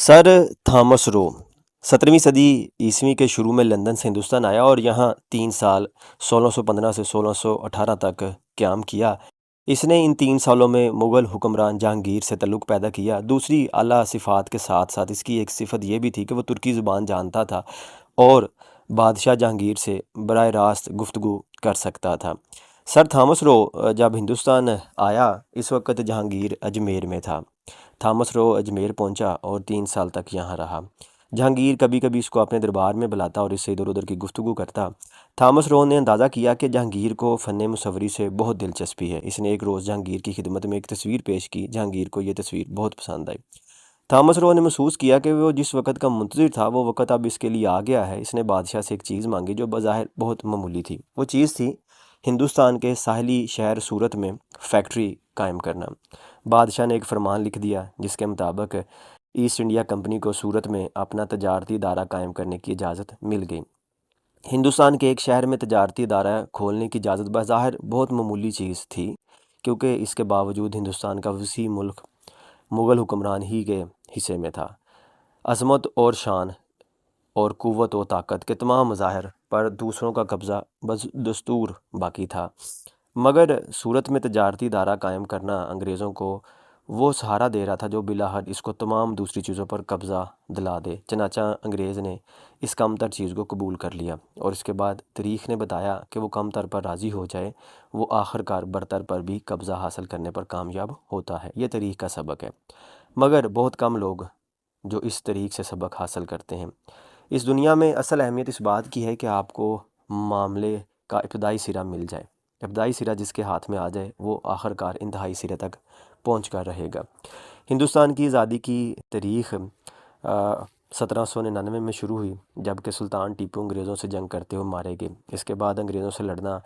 Sir Thomas Roe 17वीं सदी ईस्वी के शुरू में लंदन से हिंदुस्तान आया और यहाँ 3 साल 1615 से 1618 तक क़याम किया। इसने इन 3 सालों में मुग़ल हुक्मरान जहांगीर से तल्लुक़ पैदा किया। दूसरी आला सिफ़ात के साथ साथ इसकी एक सिफ़त ये भी थी कि वो तुर्की ज़ुबान जानता था और बादशाह जहांगीर से बराह रास्त गुफ्तगू कर सकता था। सर थॉमस रो जब हिंदुस्तान आया इस वक्त जहांगीर अजमेर में था। थॉमस रो अजमेर पहुंचा और 3 साल तक यहाँ रहा। जहांगीर कभी कभी इसको अपने दरबार में बुलाता और इससे इधर उधर की गुफ्तगू करता। थॉमस रो ने अंदाज़ा किया कि जहांगीर को फ़न मुसव्वरी से बहुत दिलचस्पी है। इसने एक रोज़ जहांगीर की खिदमत में एक तस्वीर पेश की। जहांगीर को ये तस्वीर बहुत पसंद आई। थॉमस रो ने महसूस किया कि वो जिस वक़्त का मुंतज़िर था वो वक़्त अब इसके लिए आ गया है। इसने बादशाह से एक चीज़ मांगी जो बज़ाहिर बहुत मामूली थी। वो चीज़ थी हिंदुस्तान के साहली शहर सूरत में फैक्ट्री कायम करना। बादशाह ने एक फरमान लिख दिया जिसके मुताबिक ईस्ट इंडिया कंपनी को सूरत में अपना तजारती इदारा कायम करने की इजाज़त मिल गई। हिंदुस्तान के एक शहर में तजारती इदारा खोलने की इजाज़त बज़ाहिर बहुत मामूली चीज़ थी, क्योंकि इसके बावजूद हिंदुस्तान का वसी मुल्क मुग़ल हुक्मरान ही के हिस्से में था। अज़मत और शान और क़ुव्वत और ताकत के तमाम मज़ाहिर पर दूसरों का कब्ज़ा बस दस्तूर बाकी था। मगर सूरत में तजारती इदारा कायम करना अंग्रेज़ों को वो सहारा दे रहा था जो बिलाहद इसको तमाम दूसरी चीज़ों पर कब्ज़ा दिला दे। चनाचा अंग्रेज़ ने इस कमतर चीज़ को कबूल कर लिया और इसके बाद तारीख़ ने बताया कि वो कमतर पर राज़ी हो जाए, वो आखिरकार बरतर पर भी कब्ज़ा हासिल करने पर कामयाब होता है। ये तारीख़ का सबक है, मगर बहुत कम लोग जो इस तरीक़ से सबक हासिल करते हैं। इस दुनिया में असल अहमियत इस बात की है कि आपको मामले का इब्तदाई सिरा मिल जाए। इब्तदाई सिरा जिसके हाथ में आ जाए वो आखिरकार इंतहाई सिरे तक पहुँच कर रहेगा। हिंदुस्तान की आज़ादी की तारीख़ 1799 में शुरू हुई, जबकि सुल्तान टीपू अंग्रेज़ों से जंग करते हुए मारे गए। इसके बाद अंग्रेज़ों से लड़ना,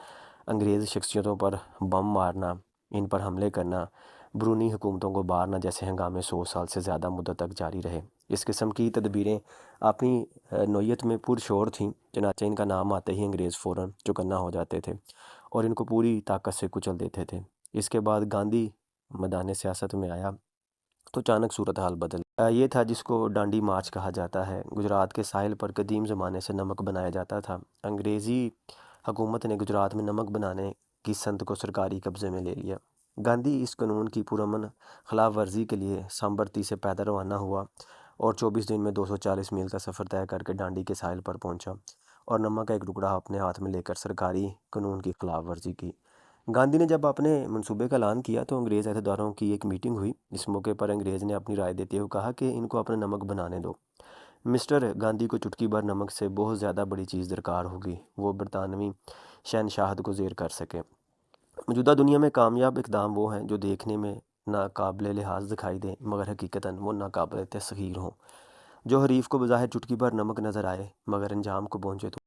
अंग्रेज़ शख्सियतों पर बम मारना, इन पर हमले करना, बैरूनी हुकूमतों को मारना जैसे हंगामे 100 साल से ज़्यादा मुद्दत तक जारी रहे। इस किस्म की तदबीरें अपनी नौयत में पुरशोर थीं। चनाचे इनका नाम आते ही अंग्रेज़ फ़ौरन चौकन्ना हो जाते थे और इनको पूरी ताकत से कुचल देते थे। इसके बाद गांधी मैदान सियासत में आया तो अचानक सूरत हाल बदल ये था जिसको डांडी मार्च कहा जाता है। गुजरात के साहिल पर कदीम ज़माने से नमक बनाया जाता था। अंग्रेज़ी हुकूमत ने गुजरात में नमक बनाने की संत को सरकारी कब्ज़े में ले लिया। गांधी इस कानून की पुरअमन खिलाफ वर्जी के लिए सांबरती से पैदल रवाना हुआ और 24 दिन में 240 मील का सफ़र तय करके डांडी के साहिल पर पहुंचा और नमक का एक टुकड़ा अपने हाथ में लेकर सरकारी कानून की खिलाफ वर्जी की। गांधी ने जब अपने मंसूबे का ऐलान किया तो अंग्रेज़ अहदेदारों की एक मीटिंग हुई। इस मौके पर अंग्रेज़ ने अपनी राय देते हुए कहा कि इनको अपना नमक बनाने दो। मिस्टर गांधी को चुटकी भर नमक से बहुत ज़्यादा बड़ी चीज़ दरकार होगी, वो बरतानवी शहनशाह को ज़ेर कर सके। मौजूदा दुनिया में कामयाब इक़दाम वो हैं जो देखने में नाकाबिल लिहाज दिखाई दें मगर हकीकतन वो नाकाबिल तस्खीर हों। जो हरीफ को बज़ाहिर चुटकी भर नमक नज़र आए मगर अंजाम को पहुँचे तो